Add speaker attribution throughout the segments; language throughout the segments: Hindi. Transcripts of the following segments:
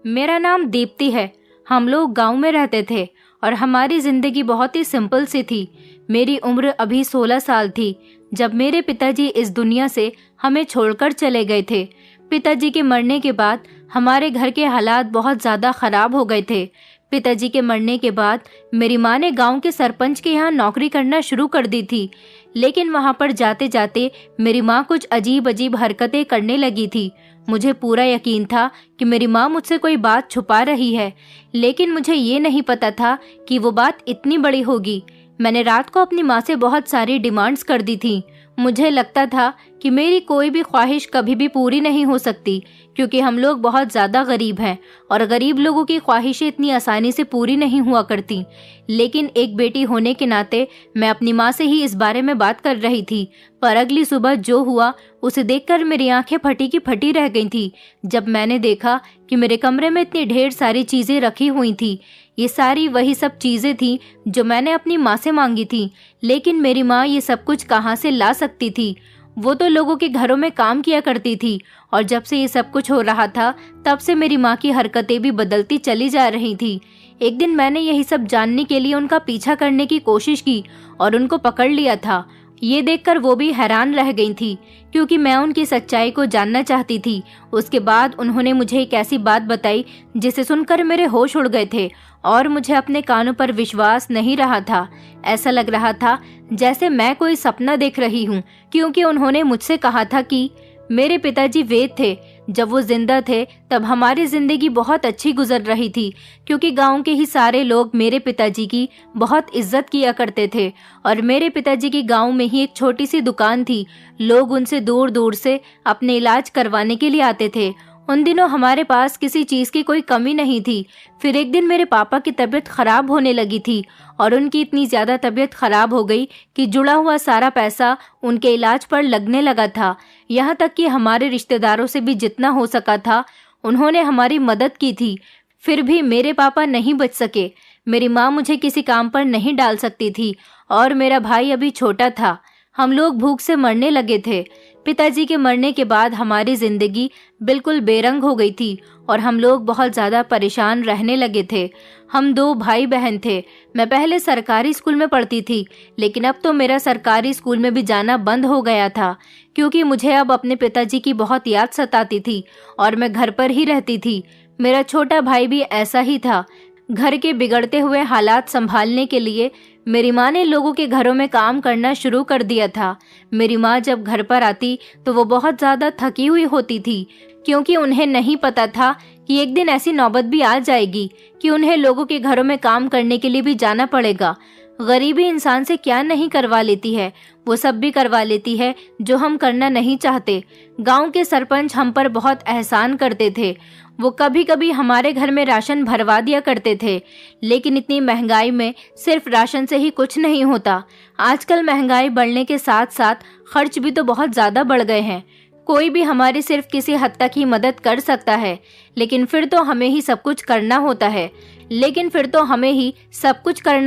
Speaker 1: मेरा नाम दीप्ति है। हम लोग गांव में रहते थे और हमारी ज़िंदगी बहुत ही सिंपल सी थी। मेरी उम्र अभी 16 साल थी जब मेरे पिताजी इस दुनिया से हमें छोड़कर चले गए थे। पिताजी के मरने के बाद हमारे घर के हालात बहुत ज़्यादा ख़राब हो गए थे। पिताजी के मरने के बाद मेरी माँ ने गांव के सरपंच के यहाँ नौकरी करना शुरू कर दी थी, लेकिन वहाँ पर जाते जाते मेरी माँ कुछ अजीब अजीब हरकतें करने लगी थी। मुझे पूरा यकीन था कि मेरी माँ मुझसे कोई बात छुपा रही है, लेकिन मुझे ये नहीं पता था कि वो बात इतनी बड़ी होगी। मैंने रात को अपनी माँ से बहुत सारी डिमांड्स कर दी थी। मुझे लगता था कि मेरी कोई भी ख्वाहिश कभी भी पूरी नहीं हो सकती, क्योंकि हम लोग बहुत ज़्यादा गरीब हैं और गरीब लोगों की ख्वाहिशें इतनी आसानी से पूरी नहीं हुआ करती। लेकिन एक बेटी होने के नाते मैं अपनी माँ से ही इस बारे में बात कर रही थी, पर अगली सुबह जो हुआ उसे देखकर मेरी आंखें फटी की फटी रह गई थी जब मैंने देखा कि मेरे कमरे में इतनी ढेर सारी चीज़ें रखी हुई थी। ये सारी वही सब चीज़ें थी जो मैंने अपनी माँ से मांगी थी, लेकिन मेरी माँ ये सब कुछ कहाँ से ला सकती थी? वो तो लोगों के घरों में काम किया करती थी, और जब से ये सब कुछ हो रहा था तब से मेरी माँ की हरकतें भी बदलती चली जा रही थी। एक दिन मैंने यही सब जानने के लिए उनका पीछा करने की कोशिश की और उनको पकड़ लिया था। ये देखकर वो भी हैरान रह गई थी, क्योंकि मैं उनकी सच्चाई को जानना चाहती थी। उसके बाद उन्होंने मुझे एक ऐसी बात बताई जिसे सुनकर मेरे होश उड़ गए थे और मुझे अपने कानों पर विश्वास नहीं रहा था। ऐसा लग रहा था जैसे मैं कोई सपना देख रही हूँ, क्योंकि उन्होंने मुझसे कहा था कि मेरे पिताजी वेद थे। जब वो जिंदा थे तब हमारी जिंदगी बहुत अच्छी गुजर रही थी, क्योंकि गांव के ही सारे लोग मेरे पिताजी की बहुत इज्जत किया करते थे और मेरे पिताजी की गांव में ही एक छोटी सी दुकान थी। लोग उनसे दूर दूर से अपने इलाज करवाने के लिए आते थे। उन दिनों हमारे पास किसी चीज़ की कोई कमी नहीं थी। फिर एक दिन मेरे पापा की तबीयत खराब होने लगी थी और उनकी इतनी ज़्यादा तबीयत खराब हो गई कि जुड़ा हुआ सारा पैसा उनके इलाज पर लगने लगा था। यहाँ तक कि हमारे रिश्तेदारों से भी जितना हो सका था उन्होंने हमारी मदद की थी। फिर भी मेरे पापा नहीं बच सके। मेरी माँ मुझे किसी काम पर नहीं डाल सकती थी और मेरा भाई अभी छोटा था। हम लोग भूख से मरने लगे थे। पिताजी के मरने के बाद हमारी जिंदगी बिल्कुल बेरंग हो गई थी और हम लोग बहुत ज़्यादा परेशान रहने लगे थे। हम 2 भाई बहन थे। मैं पहले सरकारी स्कूल में पढ़ती थी, लेकिन अब तो मेरा सरकारी स्कूल में भी जाना बंद हो गया था, क्योंकि मुझे अब अपने पिताजी की बहुत याद सताती थी और मैं घर पर ही रहती थी। मेरा छोटा भाई भी ऐसा ही था। घर के बिगड़ते हुए हालात संभालने के लिए मेरी माँ ने लोगों के घरों में काम करना शुरू कर दिया था। मेरी माँ जब घर पर आती तो वो बहुत ज़्यादा थकी हुई होती थी, क्योंकि उन्हें नहीं पता था कि एक दिन ऐसी नौबत भी आ जाएगी कि उन्हें लोगों के घरों में काम करने के लिए भी जाना पड़ेगा। गरीबी इंसान से क्या नहीं करवा लेती है, वो सब भी करवा लेती है जो हम करना नहीं चाहते। गांव के सरपंच हम पर बहुत एहसान करते थे। वो कभी कभी हमारे घर में राशन भरवा दिया करते थे, लेकिन इतनी महंगाई में सिर्फ राशन से ही कुछ नहीं होता। आजकल महंगाई बढ़ने के साथ साथ खर्च भी तो बहुत ज़्यादा बढ़ गए हैं। कोई भी हमारी सिर्फ किसी हद तक ही मदद कर सकता है, लेकिन फिर तो हमें ही सब कुछ करना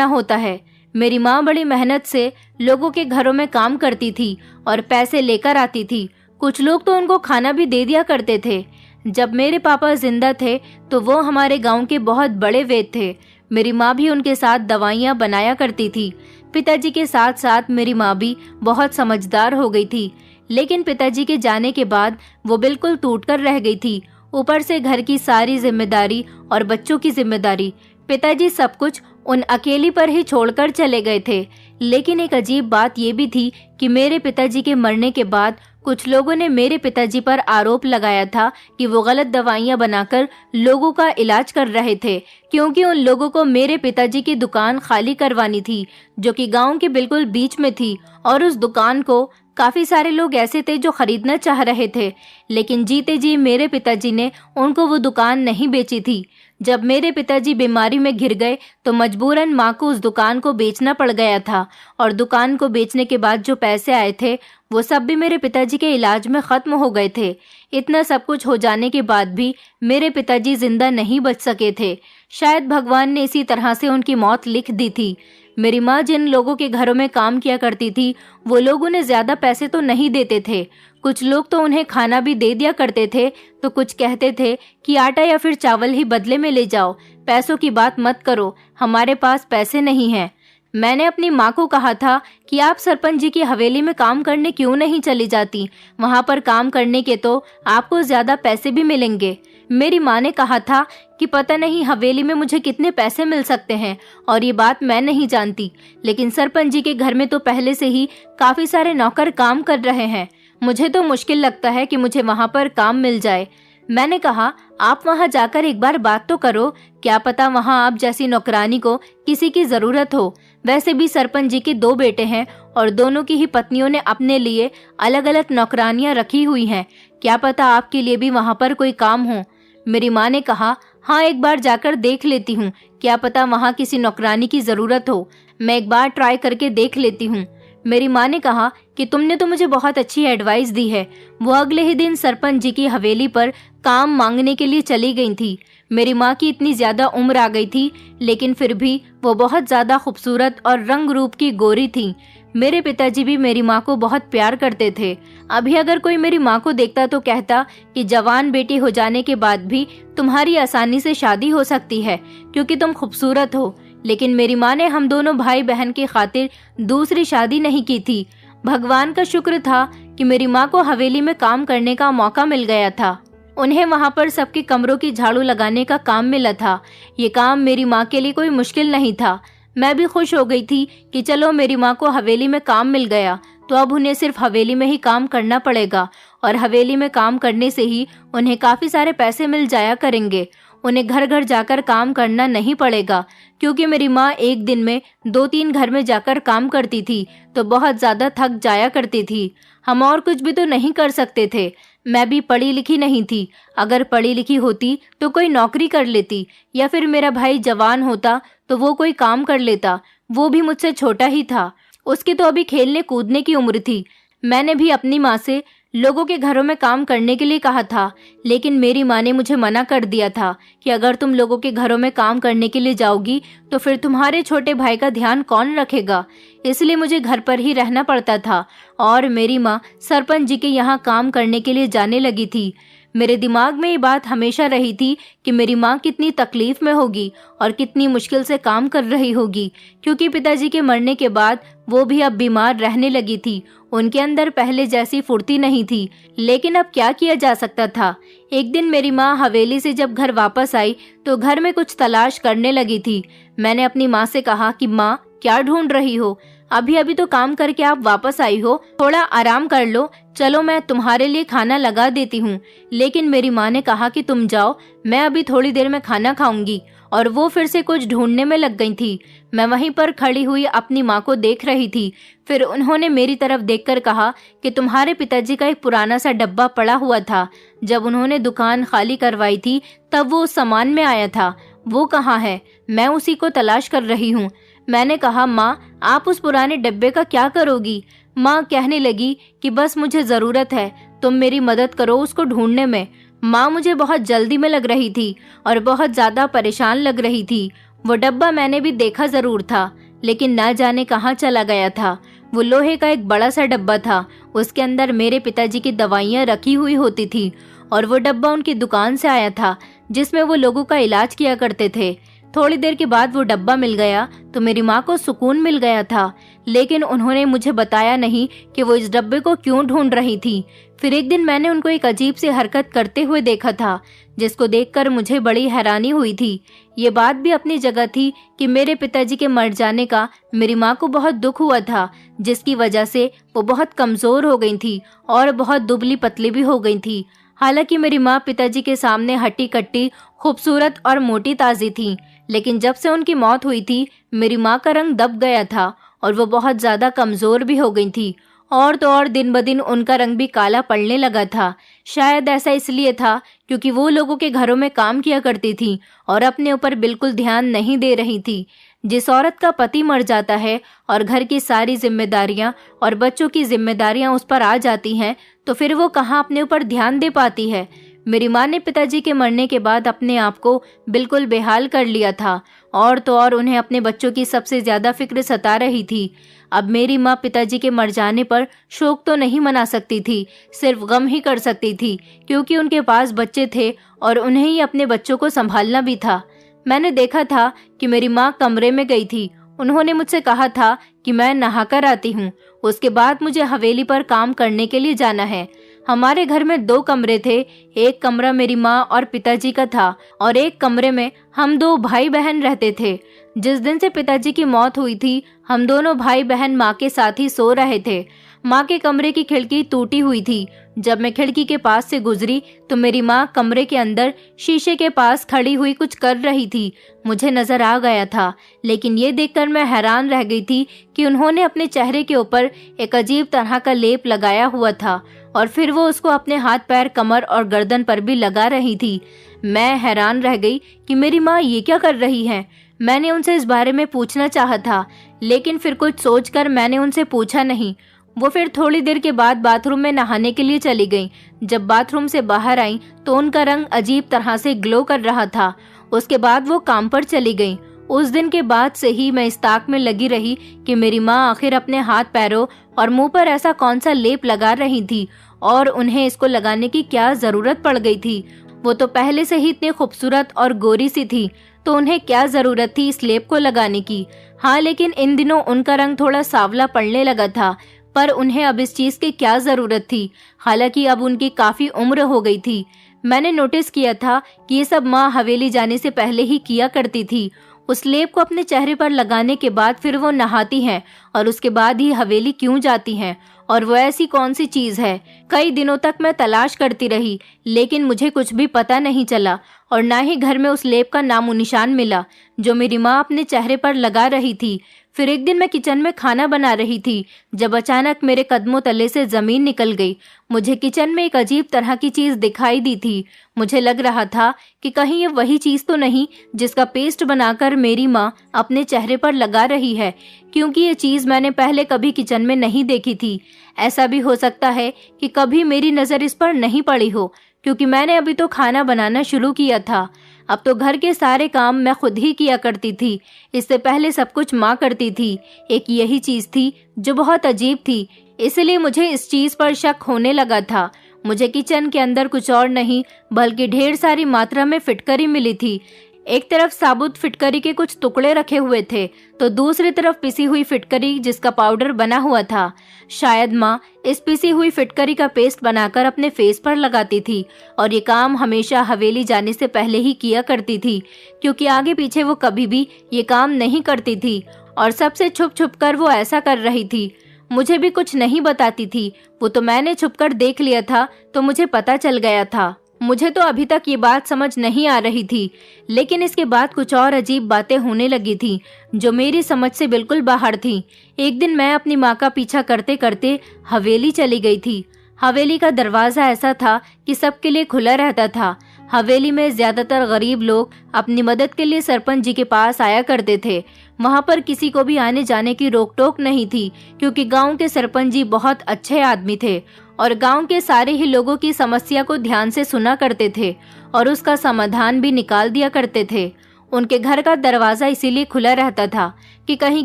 Speaker 1: होता है। मेरी माँ बड़ी मेहनत से लोगों के घरों में काम करती थी और पैसे लेकर आती थी। कुछ लोग तो उनको खाना भी दे दिया करते थे। जब मेरे पापा जिंदा थे तो वो हमारे गांव के बहुत बड़े वैद्य थे। मेरी माँ भी उनके साथ दवाइयाँ बनाया करती थी। पिताजी के साथ साथ मेरी माँ भी बहुत समझदार हो गई थी, लेकिन पिताजी के जाने के बाद वो बिल्कुल टूटकर रह गई थी। ऊपर से घर की सारी जिम्मेदारी और बच्चों की जिम्मेदारी। पिताजी सब कुछ उन अकेली पर ही छोड़कर चले गए थे। लेकिन एक अजीब बात ये भी थी कि मेरे पिताजी के मरने के बाद कुछ लोगों ने मेरे पिताजी पर आरोप लगाया था कि वो गलत दवाइयां बनाकर लोगों का इलाज कर रहे थे, क्योंकि उन लोगों को मेरे पिताजी की दुकान खाली करवानी थी, जो कि गांव के बिल्कुल बीच में थी, और उस दुकान को काफी सारे लोग ऐसे थे जो खरीदना चाह रहे थे, लेकिन जीते जी मेरे पिताजी ने उनको वो दुकान नहीं बेची थी। जब मेरे पिताजी बीमारी में घिर गए तो मजबूरन माँ को उस दुकान को बेचना पड़ गया था, और दुकान को बेचने के बाद जो पैसे आए थे वो सब भी मेरे पिताजी के इलाज में ख़त्म हो गए थे। इतना सब कुछ हो जाने के बाद भी मेरे पिताजी जिंदा नहीं बच सके थे। शायद भगवान ने इसी तरह से उनकी मौत लिख दी थी। मेरी माँ जिन लोगों के घरों में काम किया करती थी वो लोग उन्हें ज्यादा पैसे तो नहीं देते थे। कुछ लोग तो उन्हें खाना भी दे दिया करते थे, तो कुछ कहते थे कि आटा या फिर चावल ही बदले में ले जाओ, पैसों की बात मत करो, हमारे पास पैसे नहीं हैं। मैंने अपनी माँ को कहा था कि आप सरपंच जी की हवेली में काम करने क्यों नहीं चली जाती, वहाँ पर काम करने के तो आपको ज्यादा पैसे भी मिलेंगे। मेरी माँ ने कहा था कि पता नहीं हवेली में मुझे कितने पैसे मिल सकते हैं और ये बात मैं नहीं जानती, लेकिन सरपंच जी के घर में तो पहले से ही काफी सारे नौकर काम कर रहे हैं, मुझे तो मुश्किल लगता है कि मुझे वहाँ पर काम मिल जाए। मैंने कहा आप वहाँ जाकर एक बार बात तो करो, क्या पता वहाँ आप जैसी नौकरानी को किसी की जरूरत हो। वैसे भी सरपंच जी के 2 बेटे हैं और दोनों की ही पत्नियों ने अपने लिए अलग अलग नौकरानियां रखी हुई हैं, क्या पता आपके लिए भी वहाँ पर कोई काम हो। मेरी माँ ने कहा हाँ एक बार जाकर देख लेती हूँ, क्या पता वहाँ किसी नौकरानी की जरूरत हो, मैं एक बार ट्राई करके देख लेती हूँ। मेरी माँ ने कहा कि तुमने तो मुझे बहुत अच्छी एडवाइस दी है। वो अगले ही दिन सरपंच जी की हवेली पर काम मांगने के लिए चली गई थी। मेरी माँ की इतनी ज्यादा उम्र आ गई थी, लेकिन फिर भी वो बहुत ज्यादा खूबसूरत और रंग रूप की गोरी थी। मेरे पिताजी भी मेरी माँ को बहुत प्यार करते थे। अभी अगर कोई मेरी माँ को देखता तो कहता कि जवान बेटी हो जाने के बाद भी तुम्हारी आसानी से शादी हो सकती है क्योंकि तुम खूबसूरत हो। लेकिन मेरी माँ ने हम दोनों भाई बहन की खातिर दूसरी शादी नहीं की थी। भगवान का शुक्र था कि मेरी माँ को हवेली में काम करने का मौका मिल गया था। उन्हें वहाँ पर सबके कमरों की झाड़ू लगाने का काम मिला था। ये काम मेरी माँ के लिए कोई मुश्किल नहीं था। मैं भी खुश हो गई थी कि चलो मेरी माँ को हवेली में काम मिल गया, तो अब उन्हें सिर्फ हवेली में ही काम करना पड़ेगा और हवेली में काम करने से ही उन्हें काफी सारे पैसे मिल जाया करेंगे। उन्हें घर घर जाकर काम करना नहीं पड़ेगा, क्योंकि मेरी माँ एक दिन में 2-3 घर में जाकर काम करती थी तो बहुत ज्यादा थक जाया करती थी। हम और कुछ भी तो नहीं कर सकते थे। मैं भी पढ़ी लिखी नहीं थी, अगर पढ़ी लिखी होती तो कोई नौकरी कर लेती, या फिर मेरा भाई जवान होता तो वो कोई काम कर लेता, वो भी मुझसे छोटा ही था, उसकी तो अभी खेलने कूदने की उम्र थी। मैंने भी अपनी माँ से लोगों के घरों में काम करने के लिए कहा था, लेकिन मेरी माँ ने मुझे मना कर दिया था कि अगर तुम लोगों के घरों में काम करने के लिए जाओगी तो फिर तुम्हारे छोटे भाई का ध्यान कौन रखेगा। इसलिए मुझे घर पर ही रहना पड़ता था और मेरी माँ सरपंच जी के यहाँ काम करने के लिए जाने लगी थी। मेरे दिमाग में ये बात हमेशा रही थी कि मेरी माँ कितनी तकलीफ में होगी और कितनी मुश्किल से काम कर रही होगी, क्योंकि पिताजी के मरने के बाद वो भी अब बीमार रहने लगी थी। उनके अंदर पहले जैसी फुर्ती नहीं थी, लेकिन अब क्या किया जा सकता था। एक दिन मेरी माँ हवेली से जब घर वापस आई तो घर में कुछ तलाश करने लगी थी। मैंने अपनी माँ से कहा कि माँ क्या ढूंढ रही हो, अभी अभी तो काम करके आप वापस आई हो, थोड़ा आराम कर लो, चलो मैं तुम्हारे लिए खाना लगा देती हूँ। लेकिन मेरी माँ ने कहा कि तुम जाओ, मैं अभी थोड़ी देर में खाना खाऊंगी, और वो फिर से कुछ ढूंढने में लग गई थी। मैं वहीं पर खड़ी हुई अपनी माँ को देख रही थी। फिर उन्होंने मेरी तरफ देखकर कहा कि तुम्हारे पिताजी का एक पुराना सा डब्बा पड़ा हुआ था, जब उन्होंने दुकान खाली करवाई थी तब वो उस सामान में आया था, वो कहाँ है, मैं उसी को तलाश कर रही हूँ। मैंने कहा माँ आप उस पुराने डब्बे का क्या करोगी। माँ कहने लगी कि बस मुझे जरूरत है, तुम मेरी मदद करो उसको ढूंढने में। माँ मुझे बहुत जल्दी में लग रही थी और बहुत ज्यादा परेशान लग रही थी। वो डब्बा मैंने भी देखा जरूर था, लेकिन ना जाने कहाँ चला गया था। वो लोहे का एक बड़ा सा डब्बा था, उसके अंदर मेरे पिताजी की दवाइयाँ रखी हुई होती थी, और वो डब्बा उनकी दुकान से आया था जिसमें वो लोगों का इलाज किया करते थे। थोड़ी देर के बाद वो डब्बा मिल गया तो मेरी माँ को सुकून मिल गया था, लेकिन उन्होंने मुझे बताया नहीं कि वो इस डब्बे को क्यों ढूंढ रही थी। फिर एक दिन मैंने उनको एक अजीब सी हरकत करते हुए देखा था, जिसको देखकर मुझे बड़ी हैरानी हुई थी। ये बात भी अपनी जगह थी कि मेरे पिताजी के मर जाने का मेरी माँ को बहुत दुख हुआ था, जिसकी वजह से वो बहुत कमजोर हो गई थी और बहुत दुबली पतली भी हो गई थी। हालांकि मेरी माँ पिताजी के सामने हट्टी कट्टी, खूबसूरत और मोटी ताजी थी, लेकिन जब से उनकी मौत हुई थी मेरी माँ का रंग दब गया था और वो बहुत ज्यादा कमजोर भी हो गई थी, और तो और दिन ब दिन उनका रंग भी काला पड़ने लगा था। शायद ऐसा इसलिए था क्योंकि वो लोगों के घरों में काम किया करती थी और अपने ऊपर बिल्कुल ध्यान नहीं दे रही थी। जिस औरत का पति मर जाता है और घर की सारी जिम्मेदारियां और बच्चों की जिम्मेदारियां उस पर आ जाती हैं, तो फिर वो कहाँ अपने ऊपर ध्यान दे पाती है। मेरी माँ ने पिताजी के मरने के बाद अपने आप को बिल्कुल बेहाल कर लिया था, और तो और उन्हें अपने बच्चों की सबसे ज्यादा फिक्र सता रही थी। अब मेरी माँ पिताजी के मर जाने पर शोक तो नहीं मना सकती थी, सिर्फ गम ही कर सकती थी, क्योंकि उनके पास बच्चे थे और उन्हें ही अपने बच्चों को संभालना भी था। मैंने देखा था कि मेरी माँ कमरे में गई थी। उन्होंने मुझसे कहा था कि मैं नहाकर आती हूँ, उसके बाद मुझे हवेली पर काम करने के लिए जाना है। हमारे घर में 2 कमरे थे, एक कमरा मेरी माँ और पिताजी का था और एक कमरे में हम 2 भाई बहन रहते थे। जिस दिन से पिताजी की मौत हुई थी, हम दोनों भाई बहन माँ के साथ ही सो रहे थे। माँ के कमरे की खिड़की टूटी हुई थी। जब मैं खिड़की के पास से गुजरी तो मेरी माँ कमरे के अंदर शीशे के पास खड़ी हुई कुछ कर रही थी। मुझे नजर आ गया था, लेकिन ये देखकर मैं हैरान रह गई थी कि उन्होंने अपने चेहरे के ऊपर एक अजीब तरह का लेप लगाया हुआ था और फिर वो उसको अपने हाथ पैर, कमर और गर्दन पर भी लगा रही थी। मैं हैरान रह गई कि मेरी माँ ये क्या कर रही है। मैंने उनसे इस बारे में पूछना चाहा था, लेकिन फिर कुछ सोचकर मैंने उनसे पूछा नहीं। वो फिर थोड़ी देर के बाद बाथरूम में नहाने के लिए चली गईं। जब बाथरूम से बाहर आई तो उनका रंग अजीब तरह से ग्लो कर रहा था। उसके बाद वो काम पर चली गईं। उस दिन के बाद से ही मैं इस ताक में लगी रही कि मेरी माँ आखिर अपने हाथ पैरों और मुंह पर ऐसा कौन सा लेप लगा रही थी और उन्हें इसको लगाने की क्या जरूरत पड़ गई थी। वो तो पहले से ही इतनी खूबसूरत और गोरी सी थी, तो उन्हें क्या जरूरत थी इस लेप को लगाने की। हाँ, लेकिन इन दिनों उनका रंग थोड़ा सांवला पड़ने लगा था, पर उन्हें अब इस चीज की क्या जरूरत थी। हालांकि अब उनकी काफी उम्र हो गई थी। मैंने नोटिस किया था कि ये सब माँ हवेली जाने से पहले ही किया करती थी। उस लेप को अपने चेहरे पर लगाने के बाद फिर वो नहाती हैं और उसके बाद ही हवेली क्यों जाती हैं, और वो ऐसी कौन सी चीज है। कई दिनों तक मैं तलाश करती रही, लेकिन मुझे कुछ भी पता नहीं चला और ना ही घर में उस लेप का नामो निशान मिला जो मेरी माँ अपने चेहरे पर लगा रही थी। फिर एक दिन मैं किचन में खाना बना रही थी, जब अचानक मेरे कदमों तले से जमीन निकल गई। मुझे किचन में एक अजीब तरह की चीज दिखाई दी थी। मुझे लग रहा था कि कहीं ये वही चीज तो नहीं जिसका पेस्ट बनाकर मेरी माँ अपने चेहरे पर लगा रही है, क्योंकि ये चीज मैंने पहले कभी किचन में नहीं देखी थी। ऐसा भी हो सकता है कि कभी मेरी नजर इस पर नहीं पड़ी हो, क्योंकि मैंने अभी तो खाना बनाना शुरू किया था। अब तो घर के सारे काम मैं खुद ही किया करती थी। इससे पहले सब कुछ माँ करती थी। एक यही चीज थी जो बहुत अजीब थी, इसलिए मुझे इस चीज पर शक होने लगा था। मुझे किचन के अंदर कुछ और नहीं बल्कि ढेर सारी मात्रा में फिटकरी मिली थी। एक तरफ साबुत फिटकरी के कुछ टुकड़े रखे हुए थे, तो दूसरी तरफ पिसी हुई फिटकरी जिसका पाउडर बना हुआ था। शायद माँ इस पिसी हुई फिटकरी का पेस्ट बनाकर अपने फेस पर लगाती थी, और ये काम हमेशा हवेली जाने से पहले ही किया करती थी, क्योंकि आगे पीछे वो कभी भी ये काम नहीं करती थी और सबसे छुप छुप कर वो ऐसा कर रही थी। मुझे भी कुछ नहीं बताती थी, वो तो मैंने छुपकर देख लिया था, तो मुझे पता चल गया था। मुझे तो अभी तक ये बात समझ नहीं आ रही थी, लेकिन इसके बाद कुछ और अजीब बातें होने लगी थी जो मेरी समझ से बिल्कुल बाहर थी। एक दिन मैं अपनी माँ का पीछा करते करते हवेली चली गई थी। हवेली का दरवाजा ऐसा था कि सबके लिए खुला रहता था। हवेली में ज्यादातर गरीब लोग अपनी मदद के लिए सरपंच जी के पास आया करते थे। वहाँ पर किसी को भी आने जाने की रोक टोक नहीं थी, क्योंकि गांव के सरपंच जी बहुत अच्छे आदमी थे और गांव के सारे ही लोगों की समस्या को ध्यान से सुना करते थे और उसका समाधान भी निकाल दिया करते थे। उनके घर का दरवाजा इसीलिए खुला रहता था कि कहीं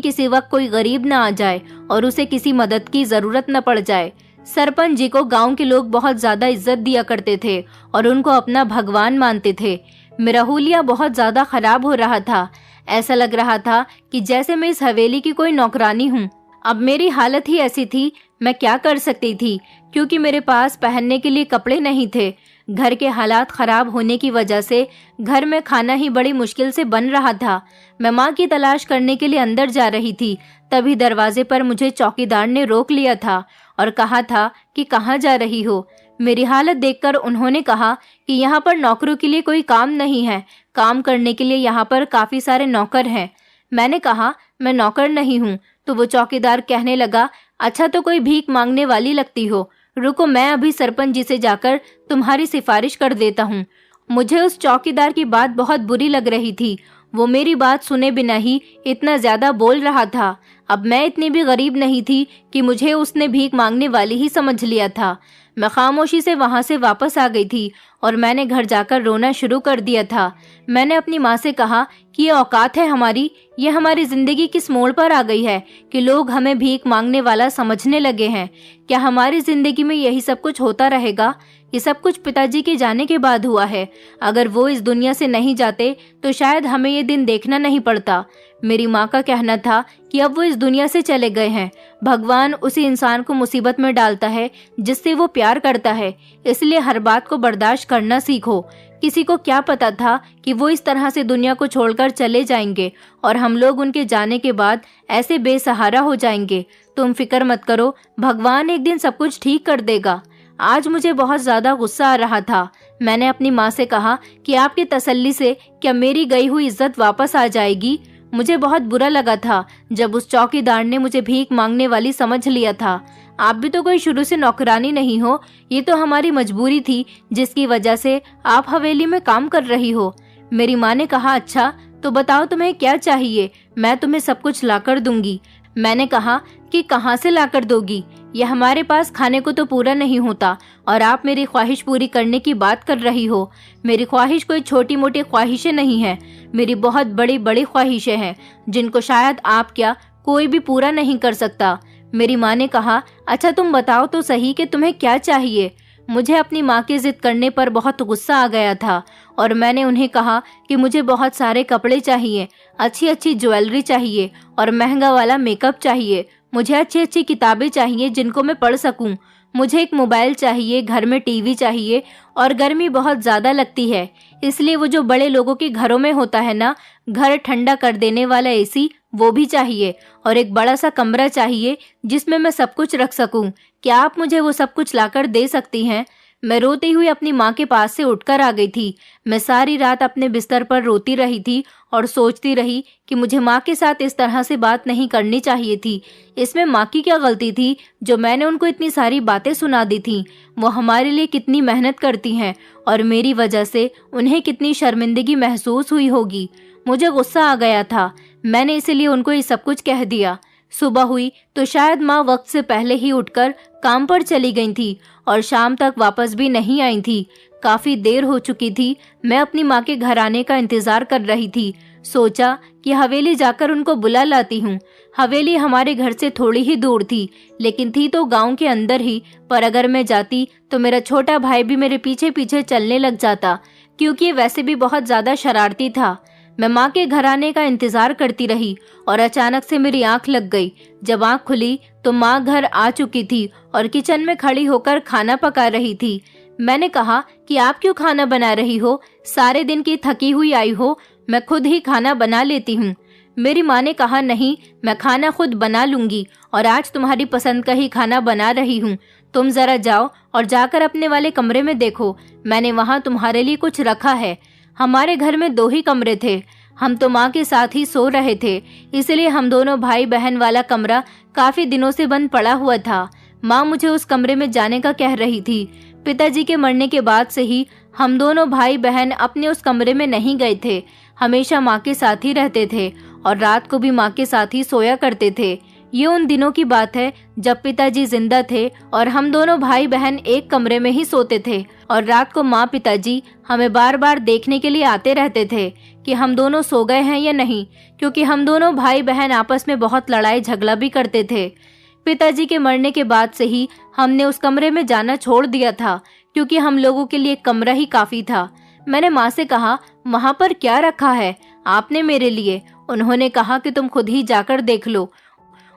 Speaker 1: किसी वक्त कोई गरीब न आ जाए और उसे किसी मदद की जरूरत न पड़ जाए। सरपंच जी को गांव के लोग बहुत ज्यादा इज्जत दिया करते थे और उनको अपना भगवान मानते थे। मेरा हुलिया बहुत ज्यादा खराब हो रहा था। ऐसा लग रहा था कि जैसे मैं इस हवेली की कोई नौकरानी हूँ। अब मेरी हालत ही ऐसी थी, मैं क्या कर सकती थी, क्योंकि मेरे पास पहनने के लिए कपड़े नहीं थे। घर के हालात खराब होने की वजह से घर में खाना ही बड़ी मुश्किल से बन रहा था। मैं माँ की तलाश करने के लिए अंदर जा रही थी, तभी दरवाजे पर मुझे चौकीदार ने रोक लिया था और कहा था कि कहाँ जा रही हो। मेरी हालत देखकर उन्होंने कहा कि यहाँ पर नौकरों के लिए कोई काम नहीं है, काम करने के लिए यहाँ पर काफी सारे नौकर हैं। मैंने कहा मैं नौकर नहीं हूँ। तो वो चौकीदार कहने लगा, अच्छा तो कोई भीख मांगने वाली लगती हो, रुको मैं अभी सरपंच जी से जाकर तुम्हारी सिफारिश कर देता हूँ। मुझे उस चौकीदार की बात बहुत बुरी लग रही थी। वो मेरी बात सुने बिना ही इतना ज्यादा बोल रहा था। अब मैं इतनी भी गरीब नहीं थी कि मुझे उसने भीख मांगने वाली ही समझ लिया था। मैं खामोशी से वहाँ से वापस आ गई थी और मैंने घर जाकर रोना शुरू कर दिया था। मैंने अपनी माँ से कहा कि ये औकात है हमारी, ये हमारी जिंदगी किस मोड़ पर आ गई है कि लोग हमें भीख मांगने वाला समझने लगे हैं। क्या हमारी जिंदगी में यही सब कुछ होता रहेगा? ये सब कुछ पिताजी के जाने के बाद हुआ है। अगर वो इस दुनिया से नहीं जाते तो शायद हमें ये दिन देखना नहीं पड़ता। मेरी माँ का कहना था कि अब वो इस दुनिया से चले गए हैं। भगवान उसी इंसान को मुसीबत में डालता है जिससे वो प्यार करता है, इसलिए हर बात को बर्दाश्त करना सीखो। किसी को क्या पता था कि वो इस तरह से दुनिया को छोड़कर चले जाएंगे और हम लोग उनके जाने के बाद ऐसे बेसहारा हो जाएंगे। तुम फिक्र मत करो, भगवान एक दिन सब कुछ ठीक कर देगा। आज मुझे बहुत ज्यादा गुस्सा आ रहा था। मैंने अपनी माँ से कहा कि आपकी तसल्ली से क्या मेरी गई हुई इज्जत वापस आ जाएगी? मुझे बहुत बुरा लगा था जब उस चौकीदार ने मुझे भीख मांगने वाली समझ लिया था। आप भी तो कोई शुरू से नौकरानी नहीं हो, ये तो हमारी मजबूरी थी जिसकी वजह से आप हवेली में काम कर रही हो। मेरी माँ ने कहा, अच्छा तो बताओ तुम्हें क्या चाहिए, मैं तुम्हें सब कुछ लाकर दूंगी। मैंने कहा कि कहाँ से लाकर दोगी, यह हमारे पास खाने को तो पूरा नहीं होता और आप मेरी ख्वाहिश पूरी करने की बात कर रही हो। मेरी ख्वाहिश कोई छोटी मोटी ख्वाहिशें नहीं है, मेरी बहुत बड़ी बड़ी ख्वाहिशें हैं जिनको शायद आप क्या कोई भी पूरा नहीं कर सकता। मेरी माँ ने कहा, अच्छा तुम बताओ तो सही कि तुम्हें क्या चाहिए। मुझे अपनी माँ की जिद करने पर बहुत गुस्सा आ गया था और मैंने उन्हें कहा कि मुझे बहुत सारे कपड़े चाहिए, अच्छी अच्छी ज्वेलरी चाहिए और महंगा वाला मेकअप चाहिए। मुझे अच्छी अच्छी किताबें चाहिए जिनको मैं पढ़ सकूं। मुझे एक मोबाइल चाहिए, घर में टीवी चाहिए और गर्मी बहुत ज़्यादा लगती है, इसलिए वो जो बड़े लोगों के घरों में होता है ना, घर ठंडा कर देने वाला एसी, वो भी चाहिए और एक बड़ा सा कमरा चाहिए जिसमें मैं सब कुछ रख सकूं। क्या आप मुझे वो सब कुछ लाकर दे सकती हैं? मैं रोती हुई अपनी माँ के पास से उठकर आ गई थी। मैं सारी रात अपने बिस्तर पर रोती रही थी और सोचती रही कि मुझे माँ के साथ इस तरह से बात नहीं करनी चाहिए थी। इसमें माँ की क्या गलती थी जो मैंने उनको इतनी सारी बातें सुना दी थी। वो हमारे लिए कितनी मेहनत करती हैं और मेरी वजह से उन्हें कितनी शर्मिंदगी महसूस हुई होगी। मुझे गुस्सा आ गया था, मैंने इसलिए उनको ये सब कुछ कह दिया। सुबह हुई तो शायद माँ वक्त से पहले ही उठकर काम पर चली गई थी और शाम तक वापस भी नहीं आई थी। काफी देर हो चुकी थी। मैं अपनी माँ के घर आने का इंतजार कर रही थी। सोचा कि हवेली जाकर उनको बुला लाती हूँ। हवेली हमारे घर से थोड़ी ही दूर थी, लेकिन थी तो गांव के अंदर ही। पर अगर मैं जाती तो मेरा छोटा भाई भी मेरे पीछे पीछे चलने लग जाता, क्योंकि वैसे भी बहुत ज्यादा शरारती था। मैं माँ के घर आने का इंतजार करती रही और अचानक से मेरी आंख लग गई। जब आंख खुली तो माँ घर आ चुकी थी और किचन में खड़ी होकर खाना पका रही थी। मैंने कहा कि आप क्यों खाना बना रही हो? सारे दिन की थकी हुई आई हो, मैं खुद ही खाना बना लेती हूँ। मेरी माँ ने कहा, नहीं, मैं खाना खुद बना लूंगी और आज तुम्हारी पसंद का ही खाना बना रही हूँ। तुम जरा जाओ और जाकर अपने वाले कमरे में देखो, मैंने वहाँ तुम्हारे लिए कुछ रखा है। हमारे घर में 2 ही कमरे थे, हम तो माँ के साथ ही सो रहे थे, इसलिए हम दोनों भाई बहन वाला कमरा काफी दिनों से बंद पड़ा हुआ था। माँ मुझे उस कमरे में जाने का कह रही थी। पिताजी के मरने के बाद से ही हम दोनों भाई बहन अपने उस कमरे में नहीं गए थे, हमेशा माँ के साथ ही रहते थे और रात को भी माँ के साथ ही सोया करते थे। ये उन दिनों की बात है जब पिताजी जिंदा थे और हम दोनों भाई बहन एक कमरे में ही सोते थे और रात को माँ पिताजी हमें बार बार देखने के लिए आते रहते थे कि हम दोनों सो गए हैं या नहीं, क्योंकि हम दोनों भाई बहन आपस में बहुत लड़ाई झगड़ा भी करते थे। पिताजी के मरने के बाद से ही हमने उस कमरे में जाना छोड़ दिया था, क्योंकि हम लोगों के लिए कमरा ही काफी था। मैंने माँ से कहा, वहाँ पर क्या रखा है आपने मेरे लिए? उन्होंने कहा कि तुम खुद ही जाकर देख लो।